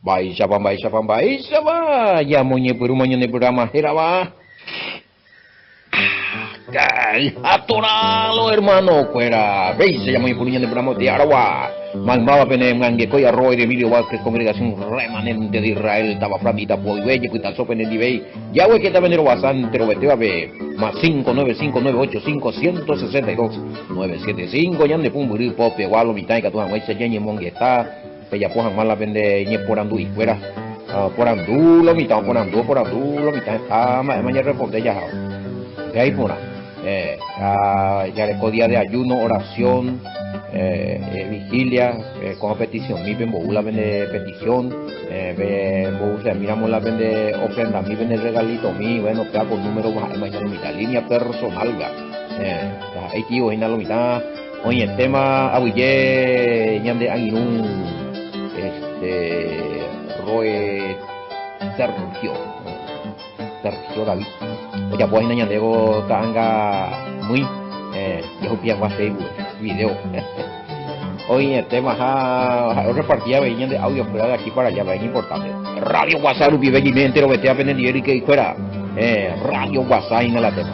Baisha va. Ya moñe por un mañana de programa era va. Ay, atoralo hermano, fuera. Veis, se llama por un de programa de Arawa. Malmaba pene mangue coya roy de Emilio Vázquez, congregación remanente de Israel, estaba framita por belle, cuita sopen en dibey. Ya voy que está venero bastante, pero vete a ver. Más 595985162 975 ya de pumburi pope gualo mitad que tu hamwe se llene mongue está. Pella pojan mala vende ñe por andu y fuera. Por andu lo mitad lo mitad está mañana responde ya. De ahí por ya le día de ayuno, oración, vigilia, con petición, mi ven la vende petición, miramos la vende ofrenda, mi vende regalito, mi bueno, pega con número mañana mitad, línea personal, ahí tío, la mitad, oye, el tema, abuye, ñande, aguinún, Roe, Sergio David. Ya pues nanya debo tanga muy yo pia va Facebook video. Hoy el tema repartía venían de audio fuera de aquí para allá, es importante. Radio WhatsApp vive y me entero vete a pendiente y que fuera Radio WhatsApp en la tema.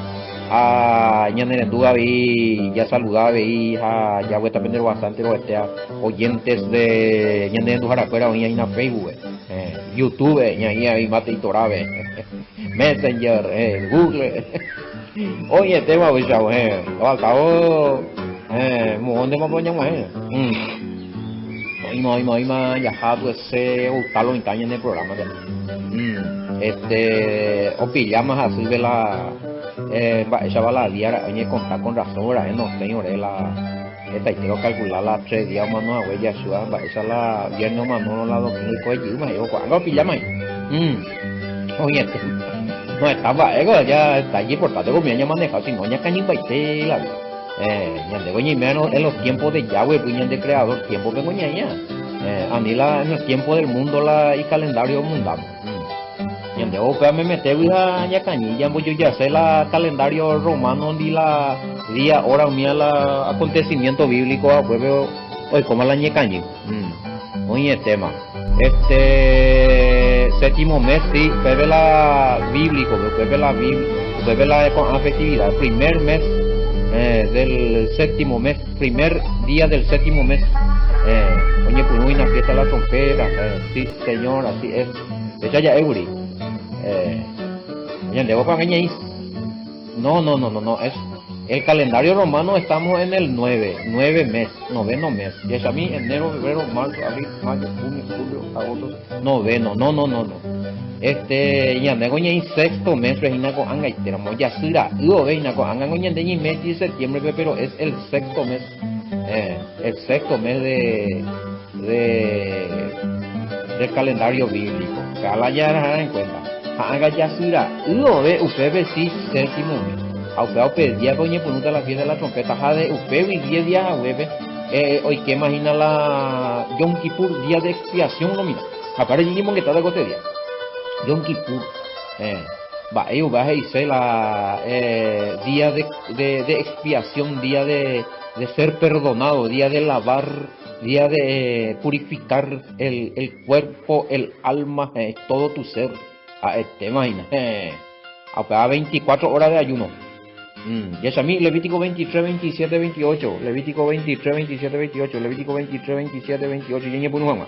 Ñane duda vi ya saludaba vi ya voy a pendiente bastante lo oyentes de ñane duda fuera hoy en Facebook, YouTube ña ahí mate y torabe. Messenger, Google. Oye, tema hoy ya, al cabo, ¿dónde me ponemos? Hoy más ya hago ese talo en caña en el programa. O pillamas así de la, esa va la diaria, oye, contar con razón, ahora, no tengo esta y tengo que calcular las 3 días más no huella ciudad, esa la viernes más no la domingo y coge más yo cuando pillamas. Oye, no estaba ya está allí por tanto como ya manejado si no ya cañín baite la ya de goñi menos en los tiempos de Yahweh puñan de creador tiempo que goña ya anila en el tiempo del mundo la y calendario mundano ya de opa me mete ya cañí ya voy yo ya sé la calendario romano ni la día hora mía la acontecimiento bíblico pues hoy como la ñe cañí oye tema séptimo mes, sí, la bíblico, la con afectividad, primer mes del séptimo mes, primer día del séptimo mes, oye, pues una fiesta de la trompeta, sí, señor, así es, de hecho ya Euri, oye, debo para no, es el calendario romano estamos en el 9 mes, noveno mes. Y es a mí enero, febrero, marzo, abril, mayo, junio, julio, agosto, noveno, no. Ya nego ñe sexto mes regina con anga y tenemos ya sira, yo veina con anga ñe de mes de septiembre, pero es el sexto mes del calendario bíblico. Cada ya en cuenta. Anga ya sira, yo ve usted ve sí séptimo mes. Aupe día doña punta la fiesta de la trompeta jade upe y 10 días a hueve hoy que imagina la Yom Kippur día de expiación no mira aparece mismo que está de cote día Yom Kippur va ellos va a decir la día de expiación día de ser perdonado día de lavar día de purificar el cuerpo el alma todo tu ser te imaginas aupe a 24 horas de ayuno. Ya es a mí, Levítico 23, 27, 28, Levítico 23, 27, 28, Levítico 23, 27, 28, y por un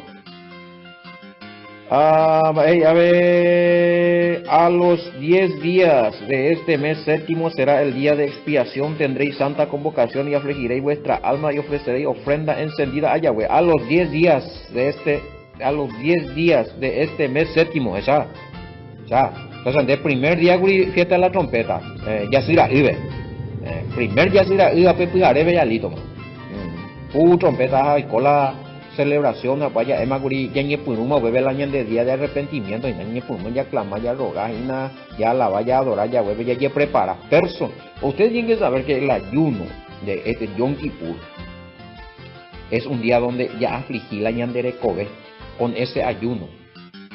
a ver, a los 10 días de este mes séptimo será el día de expiación, tendréis santa convocación y afligiréis vuestra alma y ofreceréis ofrenda encendida a Yahweh. A los 10 días de este mes séptimo, entonces, el primer día fiesta de la trompeta, ya será ibe. Primer ya será ibe, pepujaré bellalito. Trompeta y cola celebración, vaya, emaguri, ya ni punuma, bebe la de día de arrepentimiento, y ni punuma ya clama, ya roga, ya la vaya a adorar, ya bebe, ya prepara. Persona, ustedes tienen que saber que el ayuno de este Yom Kippur es un día donde ya afligí la ñandere Kobe con ese ayuno.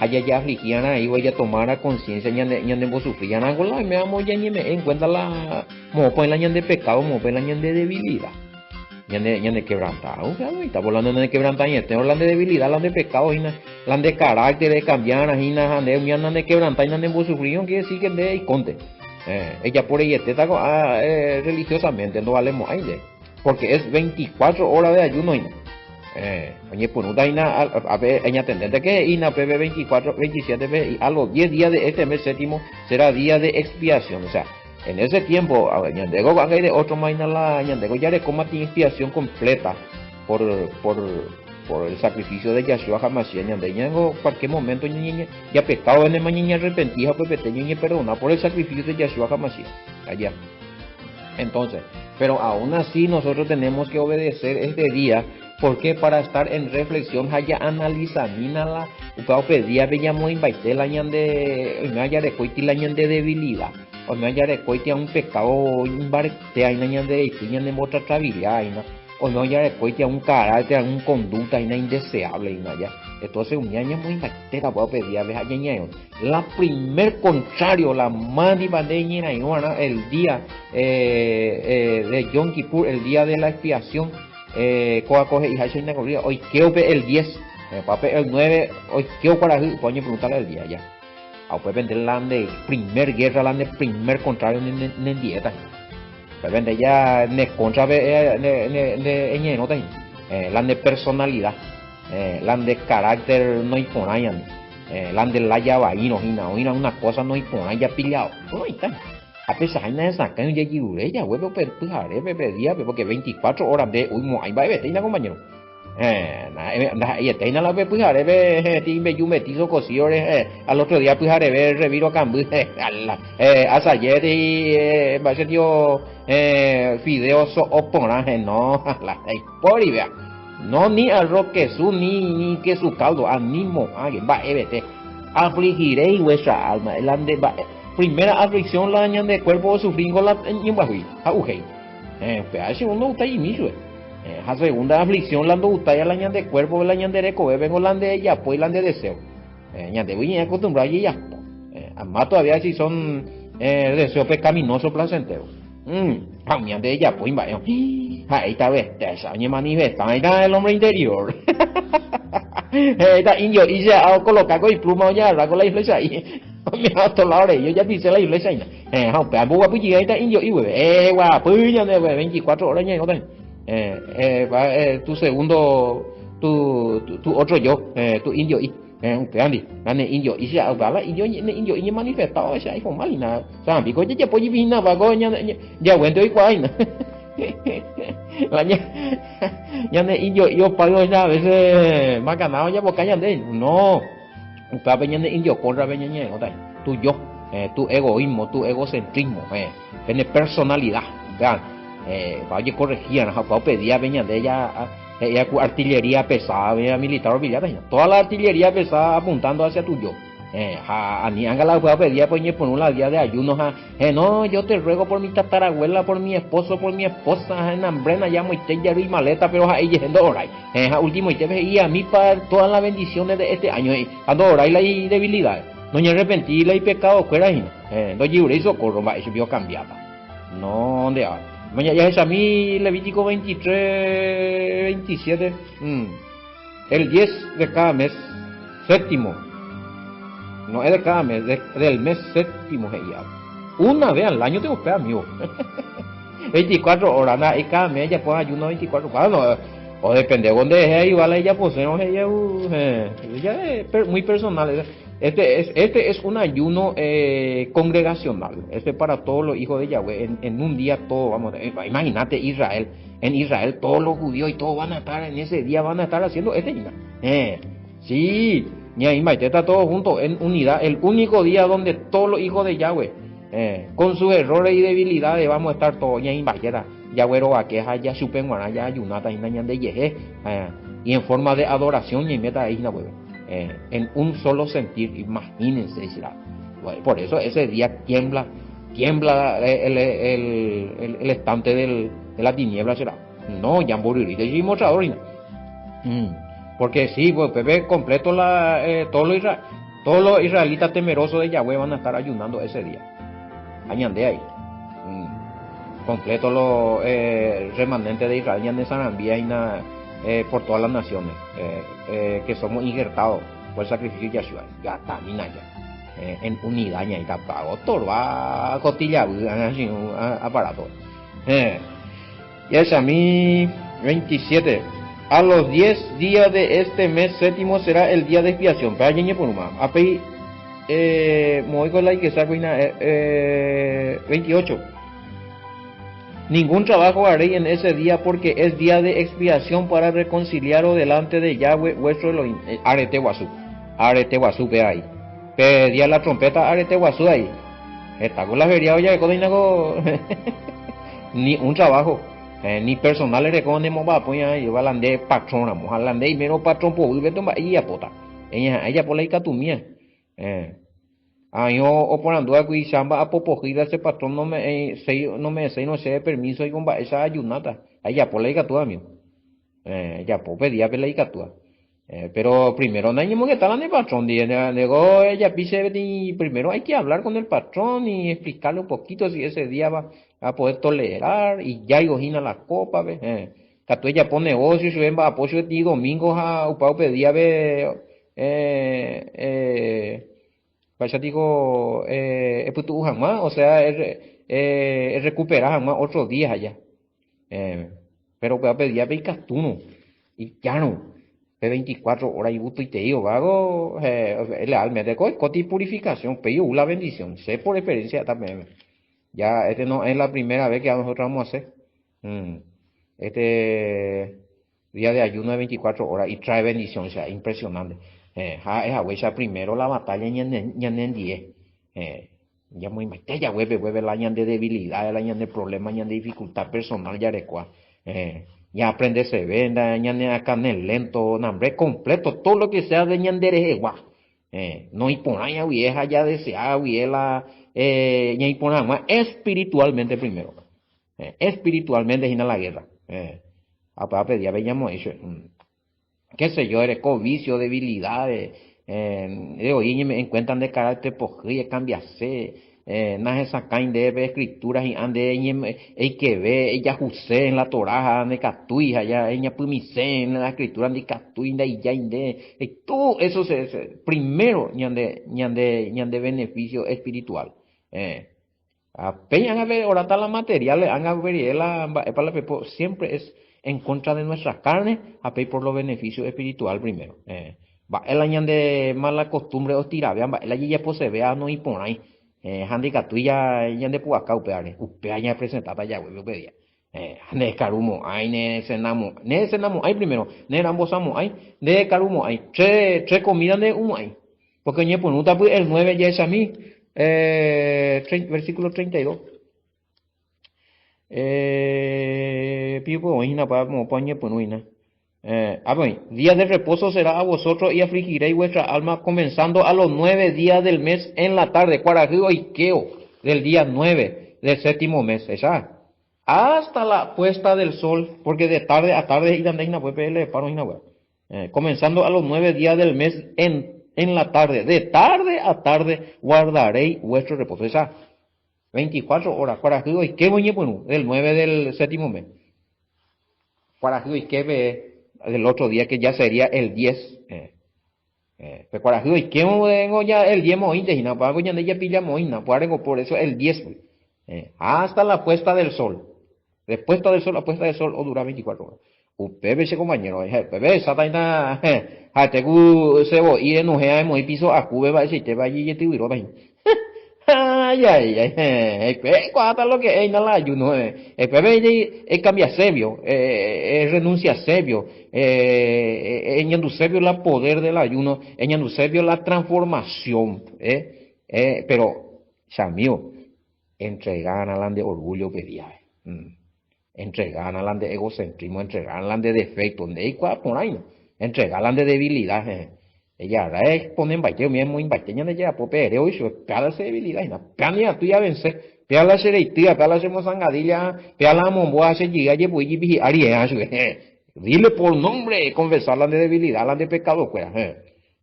Allá ya afligían ahí, voy a tomar conciencia, ñande vos sufrían algo, y me amo ya ni me en cuenta la, mo pues la ñande pecado, mo pues la ñande debilidad. ñande quebrantado, o sea, no está hablando de quebrantamiento, está hablando de debilidad, hablando de pecado, hablando de carácter, de cambiar, de quebrantar, de sufrir, quiere decir que de y conte. Ella por ella está religiosamente, no valemos aire, porque es 24 horas de ayuno. Oye, pues no ina a ver, ella tendente que ina PB 24, 27 y a los 10 días de este mes séptimo será día de expiación, o sea, en ese tiempo, ñandego va a de otro mañana la ñandego ya le coma tiene expiación completa por el sacrificio de Yahshua Hamashiach, ñandeñango cualquier momento ya pecado en el mañana arrepentija pues peteño perdona por el sacrificio de Yahshua Hamashiach allá. Entonces, pero aún así nosotros tenemos que obedecer este día, porque para estar en reflexión haya analizamina la upao pedía veíamos invaite la ñande me haya recuiti la ñande debilidad o me haya recuiti a un pecado invarte hay ñande ñande motra trabilidad o me haya recuiti a un carácter a un conducta indeseable y ya. Entonces un ñaña muy invaite la puedo pedir a ver la primer contrario la mani bandeña el día de Yom Kippur, el día de la expiación. Coge y hace una corrida. Hoy quiero ver el 10, papel el 9. Hoy quiero para coño preguntarle el día ya. A pues vender la de primer guerra, la de primer contrario en dieta. Pues vender ya ne contra de nota. La de personalidad, la de carácter no impone. La de la llave y no una cosa no impone ya pillado. No está. A pesar de esa que ya llegué ya vuelvo a pujar día porque 24 horas de uy mo ahí va a compañero y está la ve pujar timbe yo metizo cocido al otro día pujar reviro cambu hasta ayer y va a ser yo fideos oponaje no la por y vea no ni arroz queso ni queso caldo animo alguien va afligiré vuestra alma el ande va. Primera aflicción la ñan de cuerpo sufrir con la ñembahui a ujei pero segundo está ahí mismo a segunda aflicción la está ya la ñan de cuerpo la ñan de reco vengo la de ella pues la de deseo ñan de voy a acostumbrar y ya más todavía si son deseos pecaminosos placenteros ñan de ella pues vaya ahí está ves esa ñe manifesta ahí está el hombre interior está indio y se ha colocado y pluma ya la con la iglesia ahí mi auto la hora yo ya dice la iglesia không phải bố bố gì ấy ta indio yêu qua bữa nha này 24 horas nha nó đây tu segundo tu otro yo tu indio y Andy, ane indio y ya habla indio y manifestado ese iPhone malina sabe ko ya pues vina va go ya bueno y cuál la ya ne indio yo pago ya a veces más ganado ya porque ya de no está veniendo indio contra veniendo tu yo tu egoísmo tu egocentrismo tiene personalidad vean vaya corregir no pedía venían de ella artillería pesada militar olvidada toda la artillería pesada apuntando hacia tu yo a ni anga la puedo pedir pues por un día de ayuno no yo te ruego por mi tatarabuela por mi esposo por mi esposa en hambrena ya muy te y maleta pero ahí yendo oray último y te veía a mí para todas las bendiciones de este año ando oray la debilidad no me arrepentí la y pecado fuera ahí no libre y socorro va eso vio cambiada no de mañana ya es a mí Levítico 23 27 el 10 de cada mes séptimo. No es de cada mes, del mes séptimo ya. Una vez al año tengo que amigo. 24 horas, nada, y cada mes ella pone ayuno 24 horas. No, o depende de dónde es igual ella posee, ella es muy personal. Este es un ayuno congregacional. Este es para todos los hijos de Yahweh. En un día todo, vamos, imagínate Israel. En Israel todos los judíos y todos van a estar en ese día, van a estar haciendo sí. Ni ahí está todo junto en unidad, el único día donde todos los hijos de Yahweh, con sus errores y debilidades, vamos a estar todos ya en Bayera, Yahweh o queja ya supen ya ayunata y nañan de yeje, y en forma de adoración y meta ahí en un solo sentir, imagínense, por eso ese día tiembla el estante de la tiniebla será, no, ya moriré, y mostrador porque sí, pues Pepe completo todos los israelitas temerosos de Yahweh van a estar ayunando ese día. Añande ahí. completo los remanentes de Israel y de Sarambía por todas las naciones, que somos injertados por el sacrificio de Yahshua, ya tamina ya, en unidad ya y pago, torba, cotilla, aparato. Y es a mí 27. A los 10 días de este mes séptimo será el día de expiación. Para allí por una. Apei, muy con la que saco 28. Ningún trabajo haré en ese día porque es día de expiación para reconciliaros delante de Yahweh vuestro Elohim. Arete guasú, pe ahí. Pedía la trompeta, arete guasú ahí. Está con la feriado ya, ni un trabajo. Ni personal le recomendemos para apoyar y va a landar patrón, vamos a landar y menos patrón por vivir tomar y apota. Ella por la icatumía. Yo o por andar aquí chamba a popojida ese patrón no me sé permiso y con esa ayunata. Ella por la icatua mío. Ella por pedía por la icatua. Pero primero no hay que estar en el patrón. Luego ella pise y primero hay que hablar con el patrón y explicarle un poquito si ese día va a poder tolerar y ya igojina la copa, ¿ves? Que ella pone negocio y se ven a apoyo de domingo a upao pedía ve vaya digo putu jamás, o sea recuperar jamás otros días allá. Pero puedo pedir ve castuno y ya no. 24 horas y gusto y te digo, vago, realmente, coti purificación, pero la bendición, sé por experiencia también. Ya, no es la primera vez que nosotros vamos a hacer. Este día de ayuno de 24 horas y trae bendición, o sea, impresionante. Esa primero la batalla ya en 10. Ya muy mal, ya vuelve la año de debilidad, el año de problemas, año de dificultad personal, ya recua. Ya aprende se venda, ya acá en el lento, nombre completo, todo lo que sea de ñandere igual. No imponer vieja ya desea la ya imponer más espiritualmente primero. Espiritualmente sin la guerra. Aparte ya veíamos eso. Qué sé yo, eres covicio, debilidades, hoy me encuentran de carácter pojía, cambiase, naje sacain de escrituras y ande hay que ver, ella juse en la Torah, ande catuija, ya ella pumise en la escritura ande catuinda y ya inde, todo eso primero ñande beneficio espiritual. Apenas a ver, ahora está la material, han a ver, siempre es en contra de nuestras carnes, a pedir por los beneficios espirituales primero. Va el año de mala costumbre o tirabia, va el año ya pues se vea no y por ahí. Handicap tuya ya de puaca upeare, upea ya presentada ya huevo pedía. Ne carumo, ay ne cenamo, ay primero, ne rambosamo, ay, de carumo, ay, tres comidas de humo, ay. Porque ñe ponuta pues el 9 ya es a mí, versículo 32. Pipo oína para como pañe ponuina. Día de reposo será a vosotros y afligiréis vuestra alma comenzando a los 9 días del mes en la tarde, cuarajido y queo del día 9 del séptimo mes, esa. Hasta la puesta del sol, porque de tarde a tarde comenzando a los 9 días del mes en la tarde, de tarde a tarde guardaréis vuestro reposo, esa. 24 horas, cuarajido y qué del 9 del séptimo mes. Cuarajido y qué del otro día que ya sería el 10. Cuarajido y qué vengo ya el 10 mointe, y no pago ya de ella pilla moina, por eso el 10. Hasta la puesta del sol. De puesta del sol a puesta del sol o dura 24 horas. Usted ese compañero, bebé, esa taina, tegu sebo y enojea en muy piso a cube va a decir, te va allí y te huiró taina. Cuánto lo que es la ayuno, cambia sebio, renuncia sebio, en sebio la poder del ayuno, en sebio la transformación, pero, chamío, entregan a la de orgullo pedía, entregan a la de egocentrismo, entregan a la de defecto, por ahí, entregan a la de debilidad, ella ponen baiteo mismo en baiteña de ya popere hoy su pala se debilidad y na pania tú ya vence pala se reitia pala se mozangadilla pala momboa se llega ye pues y arie su dile por nombre confesar la de debilidad la de pecado pues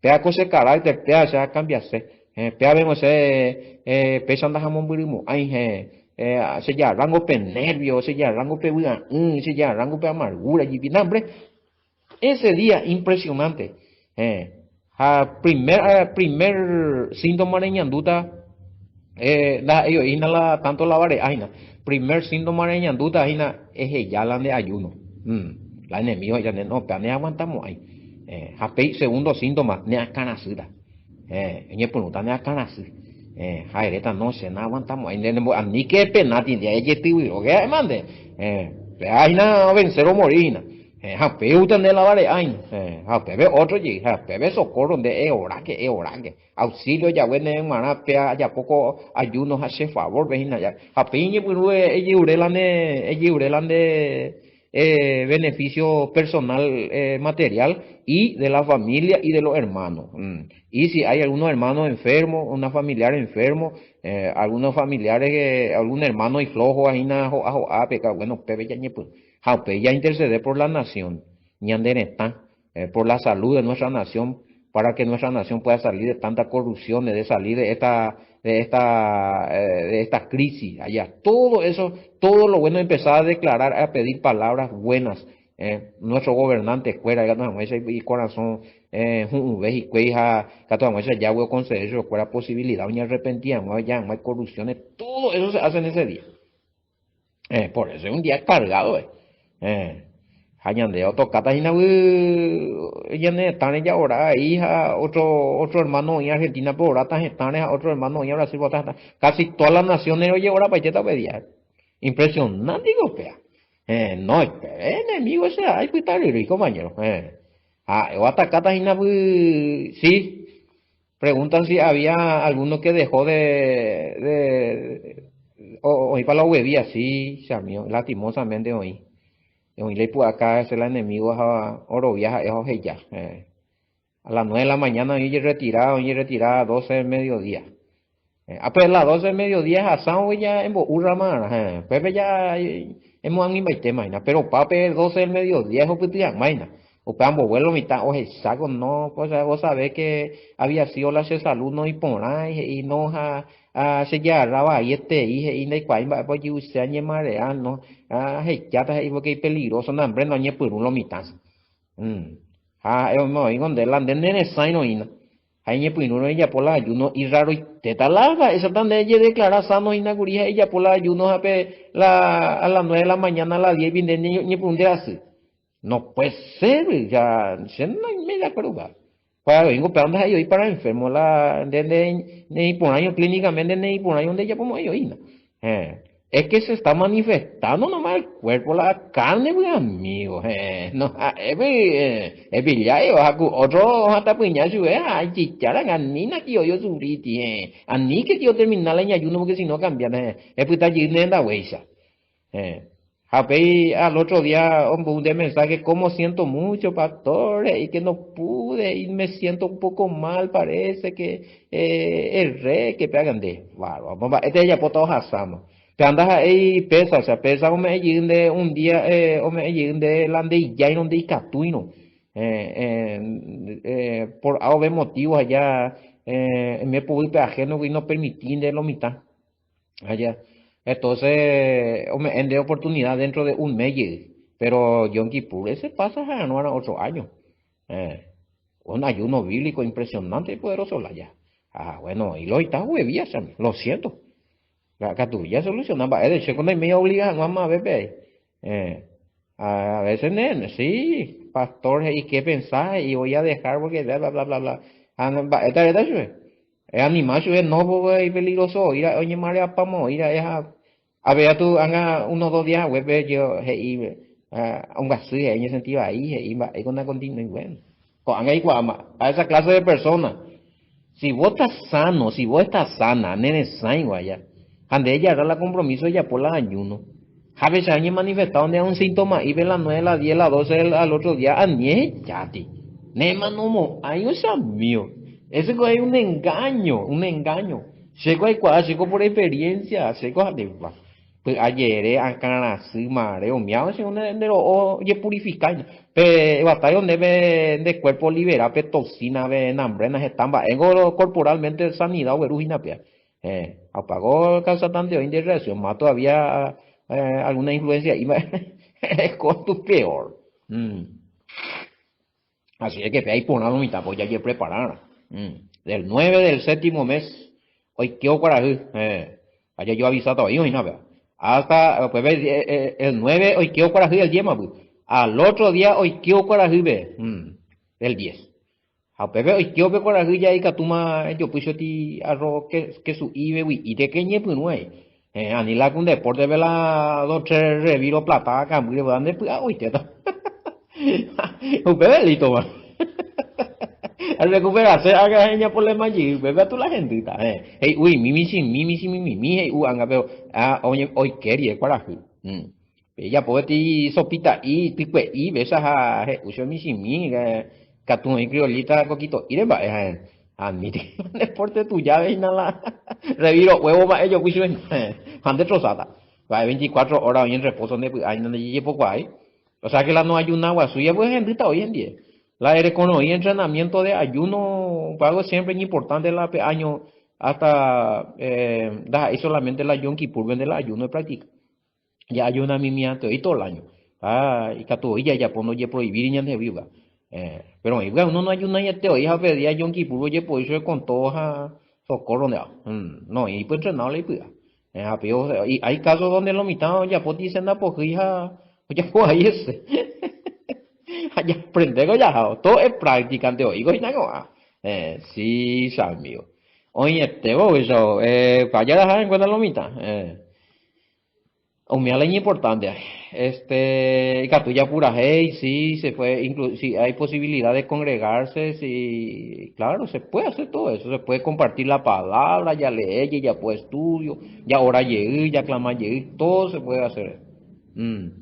pea cosa carácter pea se cambiarse pea vemos pesan da jamón burimo ay se ya rango pe nervio, se ya rango pe se ya rango pe amargura y hambre. Ese día impresionante. Primer síntoma de ñanduta, ellos tanto la vare, aina. Primer síntoma de ñanduta, aina, es ya la de ayuno. La enemigo ya no, pero ne aguantamos ahí. Segundo síntoma, ne acanasida. Ñe pregunta ne acanasida. Jaireta no se na aguantamos ahí. Ni que penati, de ahí que te digo, que mande. Aina vencer o morir. Jape utan de la vare ain, jape ve otro y jape ve socorro de oraque, auxilio ya bueno manapea ya poco ayuno hace favor vejina ya, jape ni puru urelan de beneficio personal material y de la familia y de los hermanos. Y si hay algunos hermanos enfermos, una familiar enfermo, algunos familiares, algún hermano y flojo ahí bueno, pepe ya pues. Jaupe ya intercede por la nación, ñandereta, por la salud de nuestra nación, para que nuestra nación pueda salir de tanta corrupción, de salir de esta crisis allá. Todo eso, todo lo bueno, empezar a declarar, a pedir palabras buenas. Nuestro gobernante fuera y corazón vez y cueja ya voy a conceder eso fuera posibilidad ni arrepentía no hay corrupciones, todo eso se hace en ese día. Por eso es un día cargado. Hañandeo tocata hina yane tane ya ora hija otro hermano en Argentina por ora tan están otro hermano en Brasil casi todas las naciones oye ora para pedía impresionante digo pea no enemigo ese hay que estar rico compañero o atacata hina sí preguntan si había alguno que dejó hoy para la huevía sí Samio lastimosamente hoy le pues acá es el enemigo a oro viaja es ya. A las 9 de la mañana y retirada 12 del mediodía. Pues las 12 del mediodía asado ya en Urramana, Pepe ya hemos animado tema, pero pape 12 del mediodía es opitia maina. O pambo vuelo mitad o saco no, pues vos sabés que había sido la salud no y por ahí y no se ya raba y y no hay cual pues yo se añe marea no ya está ahí porque es peligroso no hombre no añe por uno mitad no y donde la de nene saino y no hay ñe por uno ella por la ayuno y raro y te talaga eso tan de ella declara sano y naguría ella por la ayuno a las 9 de la mañana a las 10 viene ni por un día así. No puede ser, ya, se no me da acuerdo. Para vengo pero anda ahí para enfermo la de por año clínicamente de por año donde ya como ellos es que se está manifestando nomás el cuerpo la carne pues amigo no es villayo otro hasta puñal su ay chichara ganina que yo suriti ani que yo terminar la ayuno porque si no cambian es puta yendo en la huesa al otro día un mensaje, como siento mucho, pastor, y que no pude, y me siento un poco mal, parece que el rey que pegan de, este ya por todos asamos. Te andas ahí pesa, o sea, pesa un día, de la de ya y donde y catuino, por algo de motivos allá, me pude ajeno y no permití de lo mitad, allá. Entonces, hombre, en de oportunidad dentro de un mes, pero Yom Kippur ese pasa a no a 8 años. Un ayuno bíblico impresionante y poderoso la ya. Bueno, y lo está huevía, lo siento. La catulla solucionaba, es de cuando me obligan a bebé. A veces, sí, pastor, ¿y qué pensás? Y voy a dejar porque bla, bla, bla, bla, bla. Esta es animal, es no, es peligroso, ir a, oye, María, vamos, ir a esa, a ver, tú, haga 1 o 2 días, web, yo, un gasto, en ese sentido, ahí, con una continua, y bueno, haga igual, a esa clase de personas, si vos estás sano, si vos estás sana, nene, sain, guaya, ande ella hará la compromiso, ella por la ayuno, a veces han manifestado donde hay un síntoma, y ve las 9, las 10, las 12, al otro día, a nie, chati, nema, no, hay un mío. Ese es un engaño, un engaño. Seco hay cual, seco por experiencia, seco de pues ayer acá así mareo miau si uno de lo oye purificar pe batalla donde de cuerpo libera pe toxina ve hambre na estamba ego corporalmente sanidad o erugina pe Apagó causa tanto de reacción, más todavía alguna influencia y es costo peor. Así es que hay por una mitad, pues ya hay que preparar. Del 9 del séptimo mes, hoy qué para allá yo avisado todavía y nada. Hasta pues, el 9 hoy qué para el 10 más, pues. Al otro día hoy qué para el 10. A pepe hoy qué para ya y catuma yo puse ti arroz que su ibe y de que ñe pues no hay. Anila con deporte vela dos tres reviro plata cambio de dónde pues hoy te da. Un bebé listo, man. Al recuperarse, haga seña por la magia, bebé tú la gente, hey, uy, mimi, hey, anga veo, oye, hoy quería, para ella puede ti sopita y pique y besas a, uso mi, catún y criolita, coquito, y de va, admite, deporte tu llave y nada, reviro, huevo, va, ellos, pues, han destrozada, va, 24 horas hoy en reposo, ahí no le poco ahí, o sea que la no hay un agua suya, pues, gente, hoy en día. La economía y entrenamiento de ayuno, algo siempre es importante la año hasta y solamente la Yom Kippur vende el ayuno de práctica. Ya ayuna mimiante y todo el año. Y que todo ya pues no ya prohibir y ya de viva. Pero uno no ayuna ya te oye a pedir a Yom Kippur oye pues eso con todo socorro no y pues entrenado le pida. Y hay casos donde lo mitad ya pues dicen la pues hija oye pues ahí ese. Ya aprende ya, todo es práctica ante oigo y nada. Sí, Samio. Oye, te voy eso, para allá dejar en cuenta lo mitad. Un es importante. Catuya pura hey, sí, se puede, si hay posibilidad de congregarse, sí, claro, se puede hacer todo eso, se puede compartir la palabra, ya leer, ya puede estudio, ya ahora llegué, ya clamar llegué, todo se puede hacer. Mm.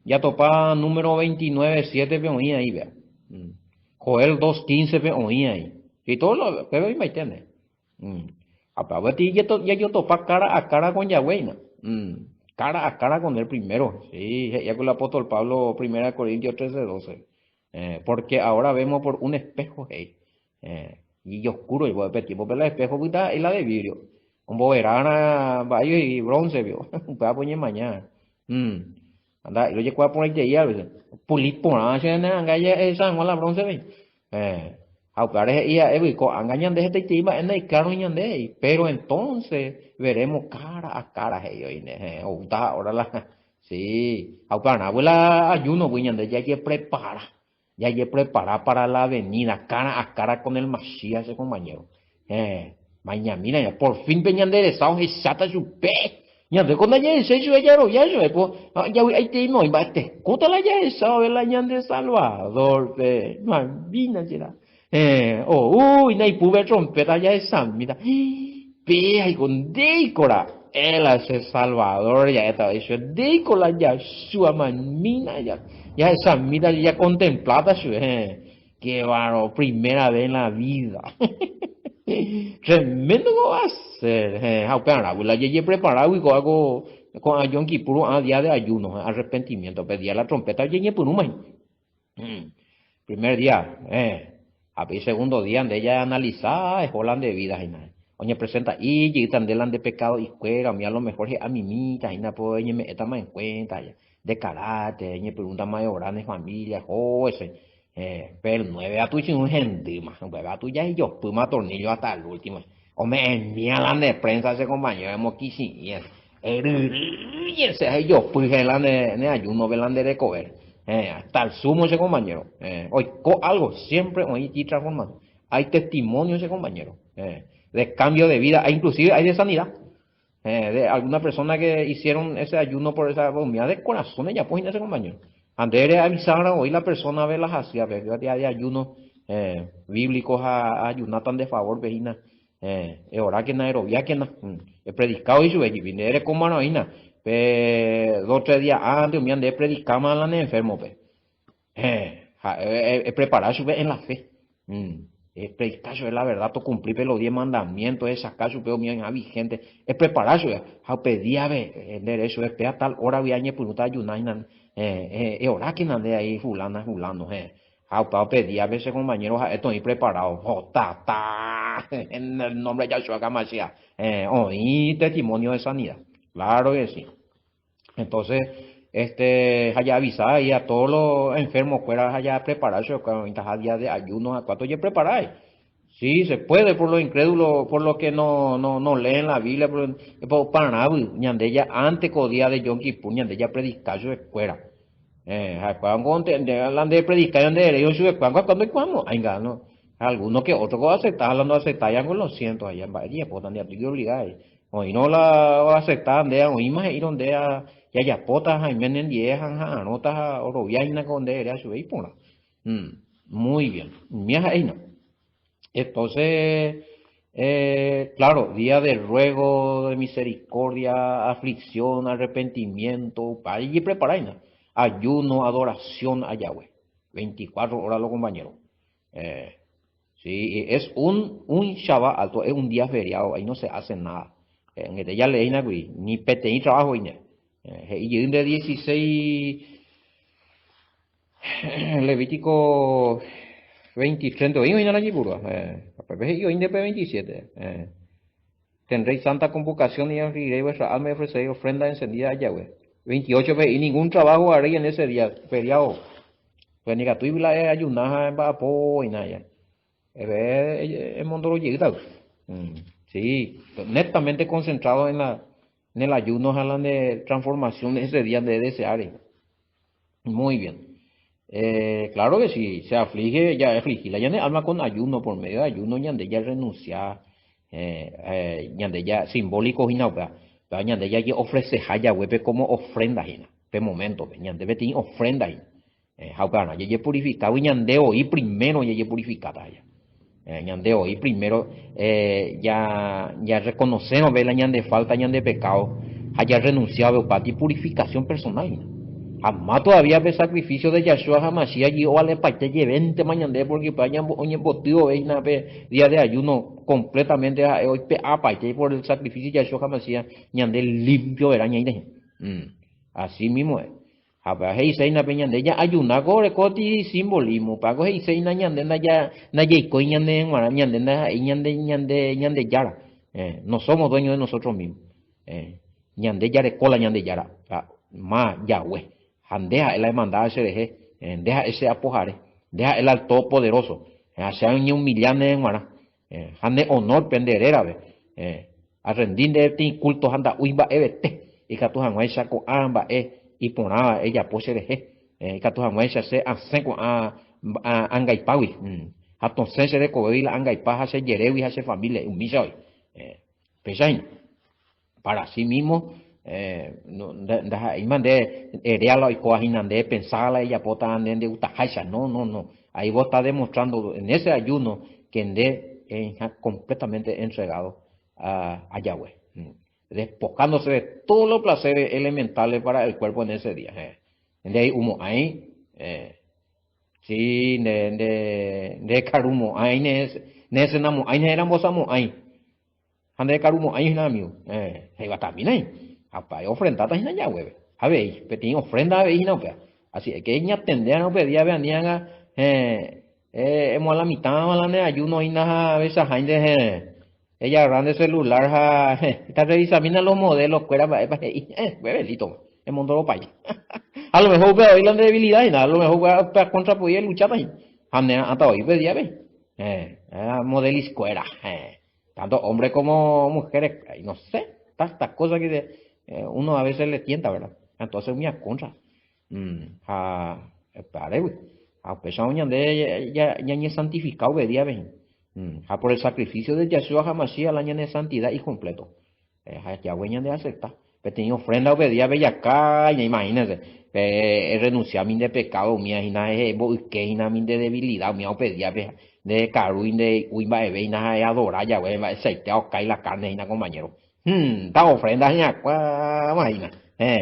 Ya topa número 29 7 peonía ahí, vea. Joel 2:15 peonía ahí. Y todo lo, pero me entiende. A ti ya yo topa cara a cara con Yahweh, ¿no? Cara a cara con él primero. Sí, ya con el apóstol Pablo, 1 Corintios 13:12. Porque ahora vemos por un espejo, hey. Y oscuro, y voy a repetir, porque el espejo puta, es la de vidrio. Un boverana, bayo y bronce, vio. Un pedazo de mañana. Anda, y lo llevo a poner de ahí, pulir por ahí, ¿no? Anga ya esa, no la bronce, ve. Aunque ella, engañan de este tema, en el claro, pero entonces veremos cara a cara, ellos, ahora la, sí, aunque abuela ayuno, de ya hay que preparar, ya hay que preparar para la venida, cara a cara con el Mashiach, ese compañero. Mañana, mira, ya por fin venían de esa y sata su pe. Ñande con la ya ese yo ya lo ya yo pues ya ahí te no imbate. Cota la ya esa ve la ñande Salvador pe. No vina será. Uy, na puve trompeta ya esa mira. Pe ay con decora. Él hace Salvador ya está eso. Decora ya su mina ya. Ya esa mira ya contemplada su qué bárbaro, primera vez en la vida. Tremendo que va a ser. La abuela ya preparado y algo con a Yom Kippur a día de ayuno, arrepentimiento, pedía la trompeta ya por un año. Primer día, a ver, segundo día, donde ella analizaba, es Holland de vida, y nada. Oye, presenta, y llegan de de pecado y juega, a mí a lo mejor a mi mita, y nada, pues, oye, me está más en cuenta, ya, de carácter, oye, pregunta más de grandes familias, ese. Pero 9 a tu un gente, más, 9 a tu ya y yo, pues más tornillo hasta el último. Hombre, mía la de prensa ese compañero de moquisi, y ese yo, pues, el de ayuno, velan de coger. Hasta el sumo ese compañero. Hoy, algo, siempre hoy aquí transformando. Hay testimonio ese compañero. De cambio de vida, inclusive hay de sanidad. De alguna persona que hicieron ese ayuno por esa comida de corazón, ya pues ese compañero. Antes de avisar hoy la persona ve las hacía, de ayunos bíblicos a ayunar tan de favor, vejina. Ahora que Nairobi, que no, he predicado y su vine como manoína. 2 o 3 días antes me han de predicar más a la enfermo, pe. Prepararse en la fe. Es predicar es la verdad, to cumplir los 10 mandamientos, es sacar su peo mío vigente, es prepararse, a pedir a ver, eso, es a tal hora voy a ñe punuta ayunar, hora que nande ahí fulano, a pedir a veces compañeros, estoy preparado, en el nombre de Yahshua HaMashiach. Y testimonio de sanidad. Claro que sí. Entonces, allá avisar y a todos los enfermos fuera allá prepararse, con día de ayuno, a cuánto ya preparáis. Sí, se puede por los incrédulos, por los que no leen la Biblia, para nada, ñande ya antes con día de Yom Kippur, ñande ya predicar su escuela. Hablan de predicar de ellos su escuela, cuando venga, no. Algunos que otros que aceptar, hablando de aceptar, ya con los cientos allá en Bahía, pues también hay que obligar. Hoy no la aceptar, de hoy más ir donde ya ya potas, hay menen viejas, anotas, oro viaina con de era su por. Muy bien. Mija, no. Entonces, claro, día de ruego, de misericordia, aflicción, arrepentimiento, para allí preparar, ayuno, adoración a Yahweh. 24 horas los compañeros. Sí, es un Shabbat alto, es un día feriado, ahí no se hace nada. En este ya leí ni pete ni trabajo, y de 16 Levítico 23, hoy no la llevo, yo de 27. Tendréis santa convocación y abriréis vuestra alma y ofreceréis ofrenda encendida a Yahweh. 28, y ningún trabajo haré en ese día, feriado. Pues ni que tú y la ayunas en Bapo y nada. El mundo lo llega. Sí, netamente concentrado en el ayuno, hablan de transformación de ese día de desear. Muy bien. Claro que sí, se aflige, ya afligir, ya alma con ayuno, por medio de ayuno, ñande ya renunciar, ñande ya simbólico, ñande ya ofrece haya huepe como ofrenda, pe momento, ñande beti ofrenda, jaukana, ya purificado, ñande hoy primero, ya purificada, ñande hoy primero, ya reconocemos, ve la ñande falta, ñande pecado, haya renunciado, pati purificación personal, jamás todavía ve sacrificio de Yahshua Hamashiach y o ale pache llevente mañana porque pañan oye botío veina pe día de ayuno completamente hoy pe apache por el sacrificio de Yahshua Hamashiach ñande limpio era ñaide. Así mismo es. Haba hei seina pe ñande ya ayuna gore coti simbolismo pago hei seina ñande na ya na yeiko ñande mara ñande na ñande yara. No somos dueños de nosotros mismos. Ñande yare cola ñande yara. Ma Yahweh. Deja el mandar ese deja ese apojare, deja el alto poderoso, sea un humillante en mara, hande honor penderera ve, a rendir de ti culto anda uiba ebete, y que tu hanguesa con amba y ponaba ella pose de y que tu hanguesa se hacen con angaipawi, a entonces se de cober la angaipa hace yerewi hace familia, humilla hoy, pesain, para sí mismo. Imande real y coaginande pensarla ella pota ande utajaisa no ahí vos estás demostrando en ese ayuno que completamente entregado a Yahweh, despojándose de todos los placeres elementales para el cuerpo en ese día, de ahí humo ahí sí de carumo ahí nese namo ahí éramos ahí ande carumo ahí namiu ahí va también ahí apa ofrenda ta hina Yahweh a ver petin ofrenda ve hina pe así que ella tendría no pedía venían hemos a la mitad la ne ayuno hina a veces gente ella grande celular está revisando los modelos fuera bebelito el mundo lo país a lo mejor veo la debilidad y nada a lo mejor para contra podía luchar ahí hasta hoy pedía ve modelis fuera tanto hombres como mujeres no sé tantas cosas que uno a veces le tienta, ¿verdad? Entonces, mira, contra. Pare, güey. A pesar de ya ni santificado, veía, ven. Por el sacrificio de Yahshua Hamashiach, la de santidad y completo. Ya, güey, de aceptar. Pero tenía ofrenda, obedía, veía acá, y imagínense. Renunciar a mí de pecado, mía, y nada, que y nada, de debilidad, mía, obedía, de caruín, de uiba, y nada, adorar, ya, güey, aceiteado, cae la carne, y nada, compañero. Ta ofrenda ña imagina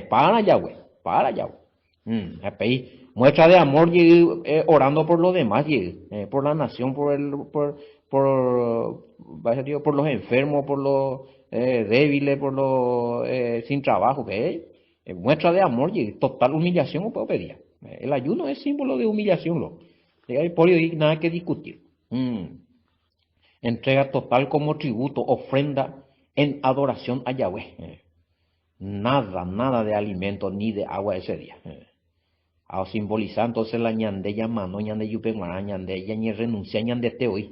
para Yahweh muestra de amor orando por los demás por la nación por los enfermos por los débiles por los sin trabajo muestra de amor total humillación no puedo pedir el ayuno es símbolo de humillación por ello nada que discutir entrega total como tributo, ofrenda en adoración a Yahweh. Nada de alimento ni de agua ese día. A simbolizar entonces la ñande llamando ñande yupemara ñande ya ni renuncia ñande te hoy.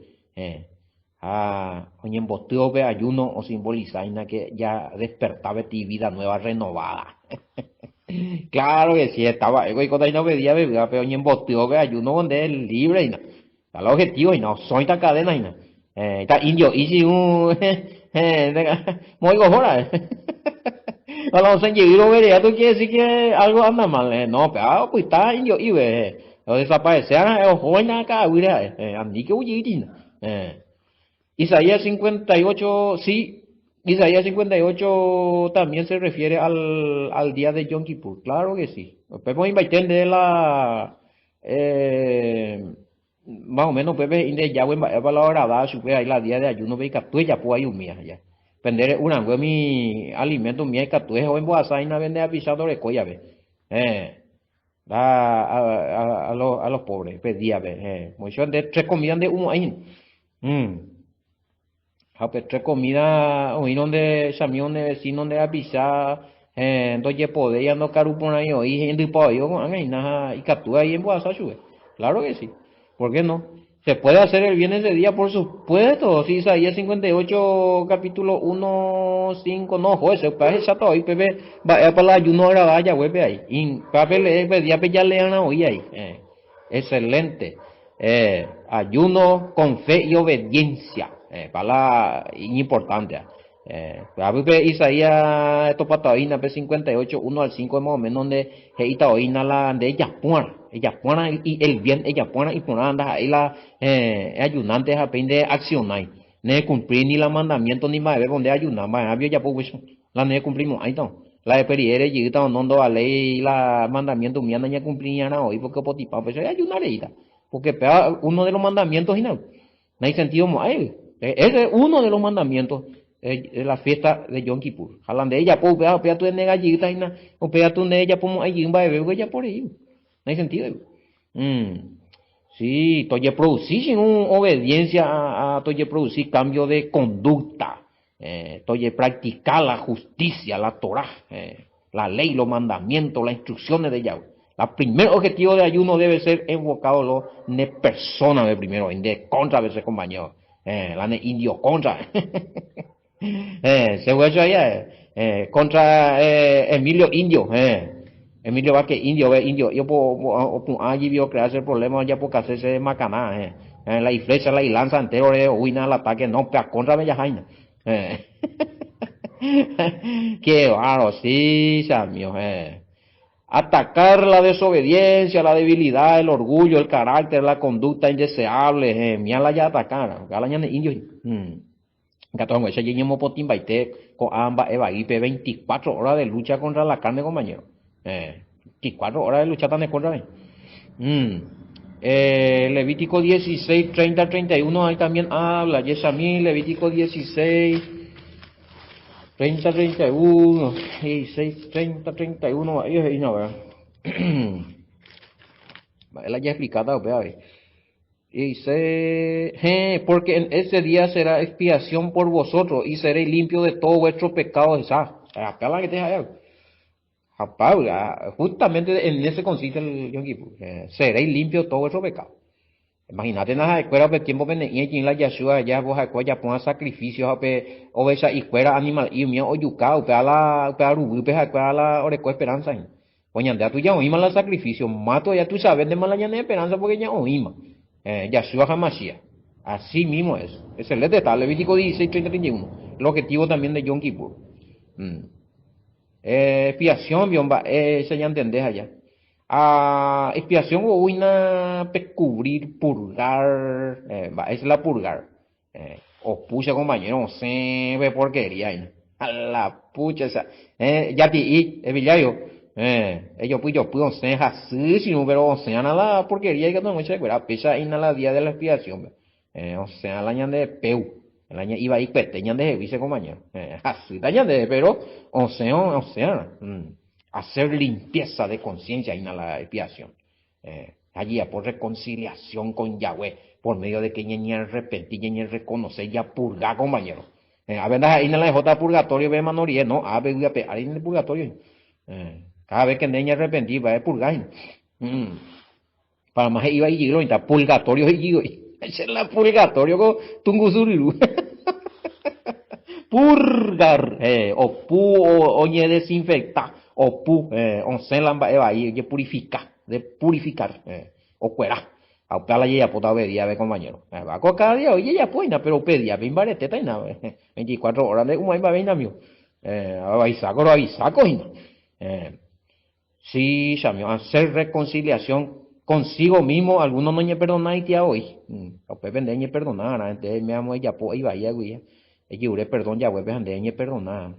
Oye, emboteo de ayuno o simboliza que ya despertaba ti vida nueva renovada. Claro que sí, estaba ego y cosa y no pedía bebida, pero ni emboteo de ayuno donde es libre y no. Está el objetivo y no, soy esta cadena y no. Está indio, y si un, muy gojora. A los seguidores vería, tú quieres decir que algo anda mal, no, pero pues está indio y ve, o desaparecer, o joven acá, mira, andi que huye, Isaías 58, sí, Isaías 58 también se refiere al día de Yom Kippur, claro que sí. Podemos invitar de la, más o menos, Pepe, de Yahweh, para la hora da, supe ahí la día de ayuno, ve, que tú ya puedes ayumir, ya. Vender una güey mi alimento mi que tú es hoy en Boazaina vende a pisado de coya, ve. Da a los pobres, pedía, ve. Muchos de tres comidas de uno ahí. Tres comidas, hoy donde samión de vecino donde a pisar, entonces podía no caru por ahí, hoy gente para yo con ahí nada, y captura ahí en Boazaina, sube. Claro que sí. ¿Por qué no? Se puede hacer el bien ese día, por supuesto. Sí, Isaías 58, capítulo 1, 5, no, joder, se puede hacer todo ahí, Pepe, va para la ayuno ahora vaya, güey, ahí. Y Pepe le pedía, ya lean hoy ahí. Excelente. Ayuno con fe y obediencia. Para la importante. Pepe Isaías, esto para Taoína, P58, 1 al 5, más o menos, donde Taoína la de ella pone y el bien, ella pone y pone anda ahí la ayunante aprende a accionar. No cumplir ni la mandamiento ni más ver donde ayunar, más había ya pues la no cumplimos ahí no. La de periere y está no a ley la mandamiento mía no ya cumplía nada hoy porque potipa pues ayunar ahí porque uno de los mandamientos y no hay sentido más ese es uno de los mandamientos de la fiesta de Yom Kippur. Hablan de ella, pues, pega tú de gallita y na, o pega tú de ella, pues, allí va a beber ella por ahí. No hay sentido. Sí, toye producir sin obediencia a toye producir cambio de conducta. Toye practicar la justicia, la Torah, la ley, los mandamientos, las instrucciones de Yahweh. El primer objetivo de ayuno debe ser enfocado lo de persona de primero, en de contra de ese compañero. La de indio contra. Se fue allá, contra Emilio Indio. Emilio va que indio, ve indio. Yo por allí vio crearse el problema ya por hacerse macaná. La y flecha, la y lanza entero, huina al ataque, no, pero contra Bella Jaina. Qué raro, sí, Samio. Atacar la desobediencia, la debilidad, el orgullo, el carácter, la conducta indeseable, la ya atacar, galaña de indio. Gatón, ese lleñemos potín baite con ambas evaipe 24 horas de lucha contra la carne, compañero. 24 horas de lucha tan contra mí. Levítico 16, 30, 31, ahí también habla. Yesamín, Levítico 16, 30, 31, 16, 30, 31, ahí no, ¿verdad? Él ya explicada, ¿verdad? Y dice, porque en ese día será expiación por vosotros y seréis limpios de todos vuestros pecados. Acá la que te hay. Justamente en ese consiste el Yom Kippur. Seréis limpios de todos vuestros pecados. Imagínate en las escuelas de tiempo y en la Yashua ya vos ya pongan sacrificios o esa escuela animal y mío o yuca o la rubu a la oreco esperanza. Oye, ya tú ya oímos el sacrificio, mato ya tú sabes de mala de esperanza porque ya oímos. Yashua Hamashia. Así mismo es. Es el detalle, Levítico 16, 30, 31. El objetivo también de Yom Kippur. Expiación, biomba, se ya entendés allá. Expiación o una cubrir, purgar, es la purgar. O pucha compañero, se ve porquería. A la pucha esa. Ya te y, Villayo. Ellos pues yo puedo ser así, sino pero o sea, nada la porquería y que no me echa de pesa y la día de la expiación. O sea, la año de peu. El año iba ahí peteñan de vice compañero. Así dañan de pero o sea. Hacer limpieza de conciencia en la expiación. Allí por reconciliación con Yahweh. por medio de que ñeñe arrepentir, ñeñe reconocer, ya purgar, compañero. A ver, ahí en la J purgatorio ve manoría, no, a ver, ahí en el purgatorio. Cada vez que ñeñe arrepentir, va a purgar. Para más iba a ir, está purgatorio, ese es la purgatorio con tungusuriru. Purgar, oñe desinfectar, o oncelan va a ir, purificar, de purificar, o cuera. A pala ya puta pedía ve compañero. Va con cada día, oye ya pues, pero pedía bien bareteta y nada. 24 horas de un va a mío. Avisa, cojina. Sí, Samio, hacer reconciliación consigo mismo, algunos no me perdonan y tía hoy. O pues vende ñe perdonar, entonces me amo ella po iba ya güey. Ella ure perdón ya güey, vende ñe perdonar.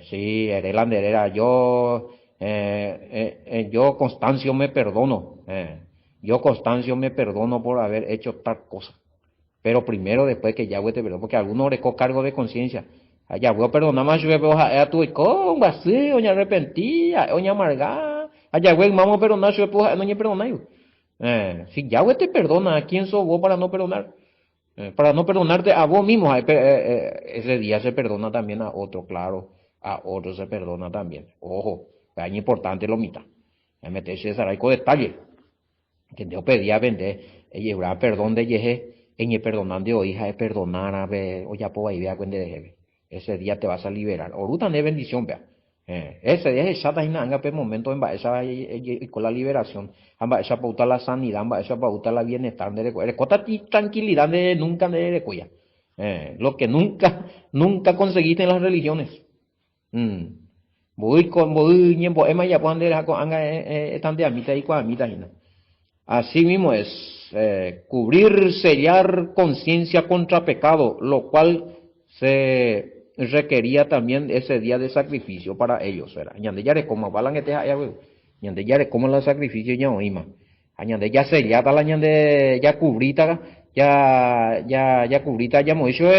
Sí, eres la anderera, yo Constancio me perdono. Yo Constancio me perdono por haber hecho tal cosa. Pero primero después que Yahweh te perdonó, porque algunos recó cargo de conciencia. A Yahweh perdona más, yo veo a tu con así, oña arrepentía, oña amargada. A Yahweh vamos a perdonar, yo puedo no perdonar. Si Yahweh te perdona, ¿a quién sos vos para no perdonar? Para no perdonarte a vos mismo, ese día se perdona también a otro, claro, a otro se perdona también. Ojo, es importante lo mitad. Meterse ese araico detalle. Que Dios pedía vender, llevar perdón de yeje, en perdonar de hoy, hija de perdonar, a ver, o ya puedo ahí, vea, cuando de ese día te vas a liberar. Orutan de bendición, vea. Ese día es chata y nanga, pero momento en esa con la liberación, amba esa pauta la sanidad, amba esa pauta la bienestar de recota tranquilidad de nunca de cuya. Lo que nunca conseguiste en las religiones. Voy ñembo ema ya puedan de con anga están de amita y con amita y no. Así mismo es, cubrir, sellar conciencia contra pecado, lo cual se requería también ese día de sacrificio para ellos. Ñande ya como balan este allá, ñande ya como la sacrificio ya oíma. Añande ya sellata la ñande ya cubrita, ya cubrita ya mo eso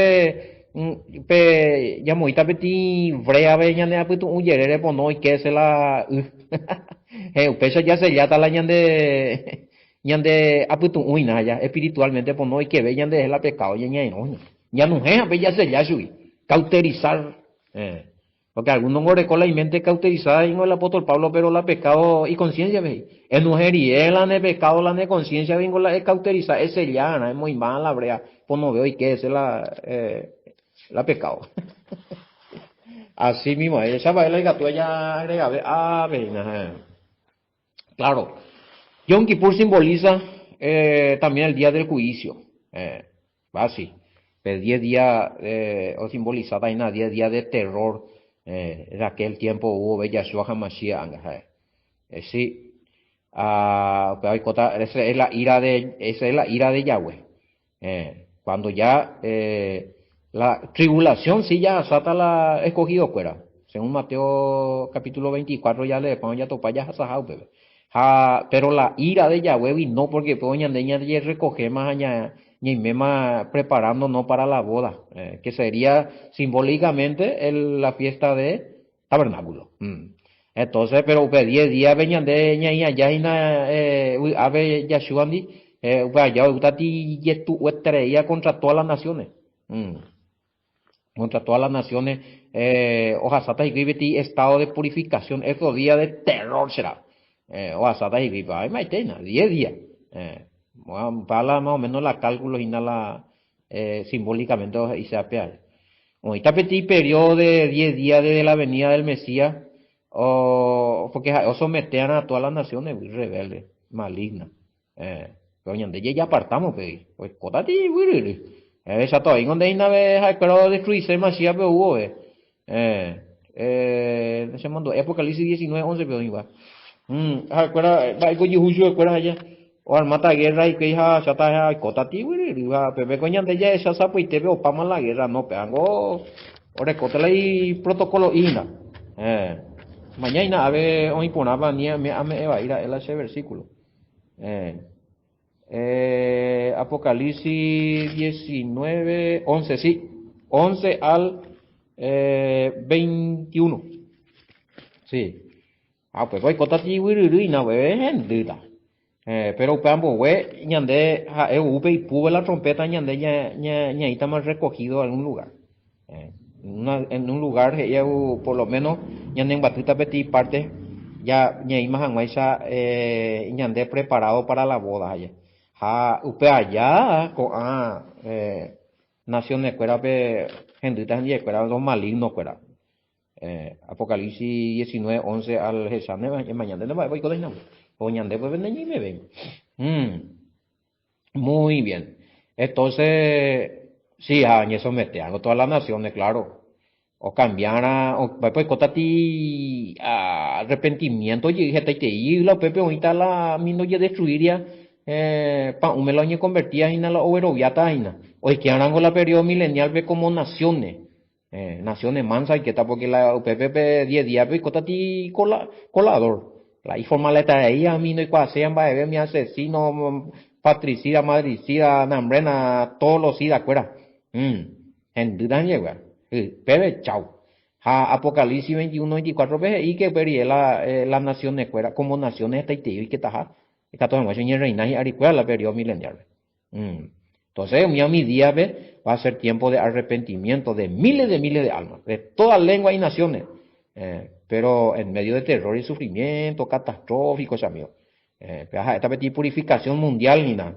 ya moita peti vrea ve ñande apitu un yerere pono y que se la pesa ya sellata la ñande ñande aputu uina ya espiritualmente pues no hay que ver ñande es la pecado ya no es ya se ya sui cauterizar porque algunos no recola y mente cauterizada y no el apóstol Pablo pero la pecado y conciencia ve es mujer y es la de pecado la de conciencia vengo la es cauterizar es sellana es muy mala brea pues no veo y que es la pecado así mismo esa baila y gato ya agrega claro. Yom Kippur simboliza también el día del juicio. Así. El 10 días, o simboliza también 10 días de terror. En aquel tiempo hubo Yahshua HaMashiach. Sí. Esa es la ira de Yahweh. Cuando ya la tribulación sí ya Sata la escogido fuera. Según Mateo capítulo 24 ya le pongo ya topa ya Sahau, bebé. Pero la ira de Yahweh vino porque pues de recoger más allá ni más preparándonos para la boda, que sería simbólicamente la fiesta de tabernáculo. Entonces, pero pues 10 días venían de ña ya ave Yashuandi, ya utati yetu uetreía contra todas las naciones. Contra todas las naciones, Ojasata y Viviti, estado de purificación, estos días de terror será. Ojasata y Viva, ay, maitena, 10 días. Para más o menos la cálculo y nada simbólicamente y se apear. Ahorita petit periodo de 10 días desde la venida del Mesías, porque o sometían a todas las naciones rebeldes, malignas. Pero de ya apartamos, pues, cótate, esa todavía donde hay una vez esperado destruirse el Mashiach, pero hubo, se mandó Apocalipsis 19, 11, pero igual. Acuerda, va con Yehushua, acuerda allá. O armata guerra y que hija, chata, cótate, iba, pepe coñan de ya esa sapo y te veo pa la guerra, no, peango, ore, cótela y protocolo ina. Mañana, a ver, hoy ponaba ni a me va a ir a ese versículo. Apocalipsis 19, 11, sí, 11 al 21. Sí. Pues voy a contar ti, güey, y no, güey, Pero upambo we ñande upe y pube la trompeta ñande ñaita más recogido en algún lugar. En un lugar por lo menos ñande en batuta peti parte ya ñai más anguaisa ñande preparado para la boda ya. Ha upe allá con nación de cuera pe genditas de cuera los malignos cuera. Apocalipsis 19, 11 al Jesús mañana no voy con nada. O ñande pues venden y me ven. Muy bien. Entonces, sí, y eso mete todas las naciones, claro. O cambiara, o pues cotati arrepentimiento y y la pepe ahorita la mino ya destruiría pa un meloñe convertía en la overoviata o es que arango la periodo milenial ve como naciones naciones mansas y que está porque la UPP 10 días pues cotati colador la informaleta de ahí a mí no hay cuasean va a ver mi asesino patricida madricida nambrena todos los ida fuera en duda llega Pepe, chao. Apocalipsis 21, 24 veces y que vería las naciones fuera como naciones y que taja. Está todo en guacho y reina y aricuela la periodo milenial. Entonces, mi día va a ser tiempo de arrepentimiento de miles de almas, de todas lenguas y naciones. Pero en medio de terror y sufrimiento, catastróficos, amigos. Esta purificación mundial, ni nada.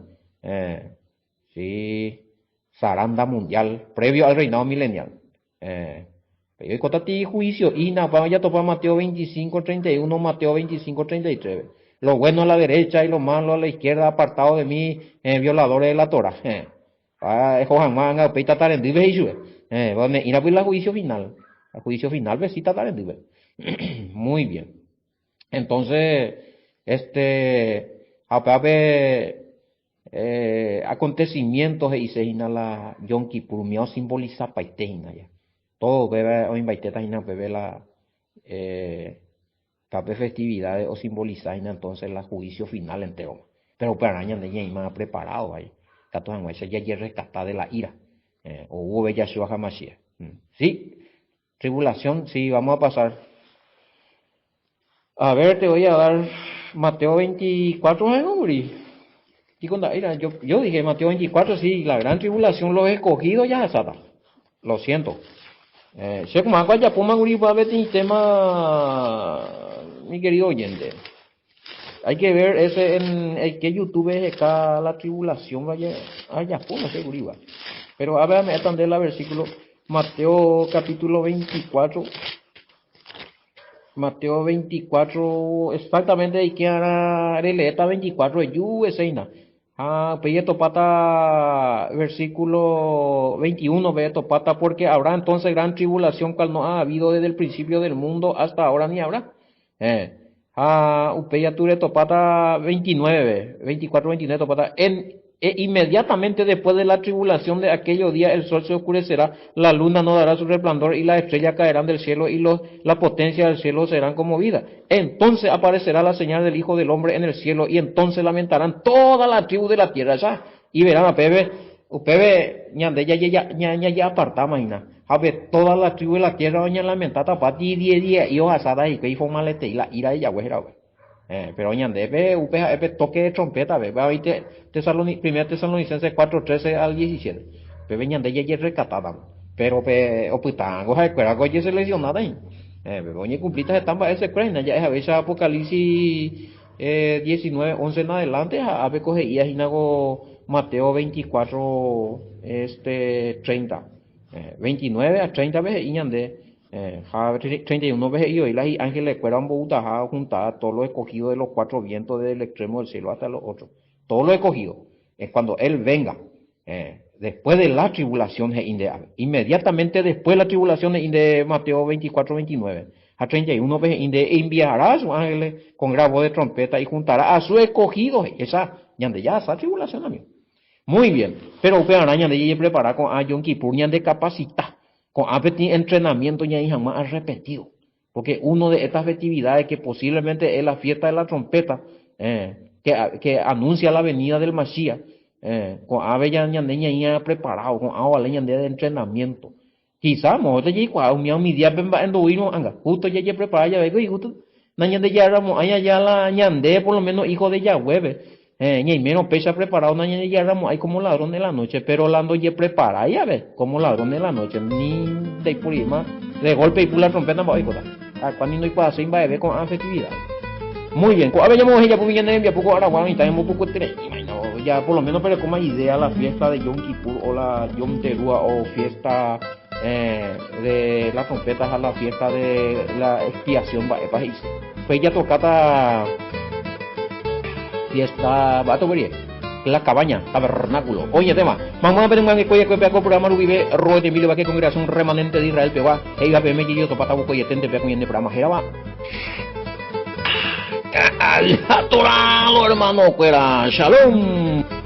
Sí, zaranda mundial, previo al reinado milenial. Pero cotati juicio y nada, ya topa Mateo 25, 31, Mateo 25, 33. Lo bueno a la derecha y lo malo a la izquierda, apartado de mí, violadores de la Torah. Peita tarendive y sube. Ir a ver el juicio final. El juicio final, besita tarendive. Muy bien. Entonces, acontecimientos y se la Yom Kippur, mío simboliza paiteina ya. Todo bebe o invaiteta bebe la festividades o simboliza entonces el juicio final entero. Pero para años de ya más preparado ahí. Tato en ya ya rescatada de la ira. O hubo bella Yahshua HaMashiach. Sí, tribulación, sí, vamos a pasar. A ver, te voy a dar Mateo 24, mira, yo dije Mateo 24, sí, la gran tribulación, los escogidos ya sata. Lo siento. Sé como agua ya puma guri va a ver tema, mi querido oyente. Hay que ver ese en el que YouTube es acá la tribulación vaya allá no sé guri va. Pero a ver me atender la versículo Mateo capítulo 24. Mateo 24, exactamente hay que leer 24 de Yueseina. Peyeto pata, versículo 21, Peyeto pata, porque habrá entonces gran tribulación cual no ha habido desde el principio del mundo hasta ahora ni habrá. Upeyature topata 29, 24, 29 topata. Inmediatamente después de la tribulación de aquellos días el sol se oscurecerá, la luna no dará su resplandor y las estrellas caerán del cielo y la potencia del cielo serán conmovidas. Entonces aparecerá la señal del Hijo del Hombre en el cielo y entonces lamentarán toda la tribu de la tierra ya. Y verán a Pebe, ñande ya apartama a ver toda la tribu de la tierra doña lamentata pati 10 días y asada y que hizo malete y la ira de Yahweh era pero ñande toque de trompeta primera Tesalonicenses 4:13 al 17 pe ñande ya recatada pero opitango ja cuera goye seleccionada ahí oye cumplita están ese creen ya es a veces Apocalipsis 19, 11 en adelante a ver coge y ahí Mateo 24 30 29 a 30 veces y ñande 31 veces y hoy las ángeles fueron bautadas juntadas todos los escogidos de los cuatro vientos desde el extremo del cielo hasta los otros. Todos los escogidos. Es cuando Él venga. Después de la tribulación inmediatamente después de la tribulación de Mateo 24, 29 a 31 veces enviará a sus ángeles con gran voz de trompeta y juntará a sus escogidos. Esa tribulación amigo. Muy bien, pero araña de preparar con Yom Kippur de capacitar, con entrenamiento ya jamás repetido. Porque uno de estas festividades que posiblemente es la fiesta de la trompeta, que anuncia la venida del Mashiach, con ave ya preparado, con agua leña de entrenamiento. Quizá mo te mi día justo ya preparado ya veo y justo ya ya la ñande por lo menos hijo de Yahweh. Ni menos pecha preparado, no ni ya hay como ladrón de la noche, pero Lando ya prepara, ya ves, como ladrón de la noche, ni de purima, de golpe y pula trompeta, va a cuando no hay para hacer, va a ver con afectividad. Muy bien, a ver, ya me voy a enviar poco ahora, bueno, y también un poco ya por lo menos para como idea la fiesta de Yom Kippur o la Yom Teruah o fiesta de las trompetas a la fiesta de la expiación va a país. Pues ya tocata fiesta va a tocar la cabaña, tabernáculo. Oye, tema, vamos a ver un gran escoya que pega programa Rubibe, Roy de Emilio Baque Congregación Remanente de Israel, Peba, Eiga PM y yo topata buco y tente pega con el programa Geraba. Al atorado, hermano, fuera, shalom.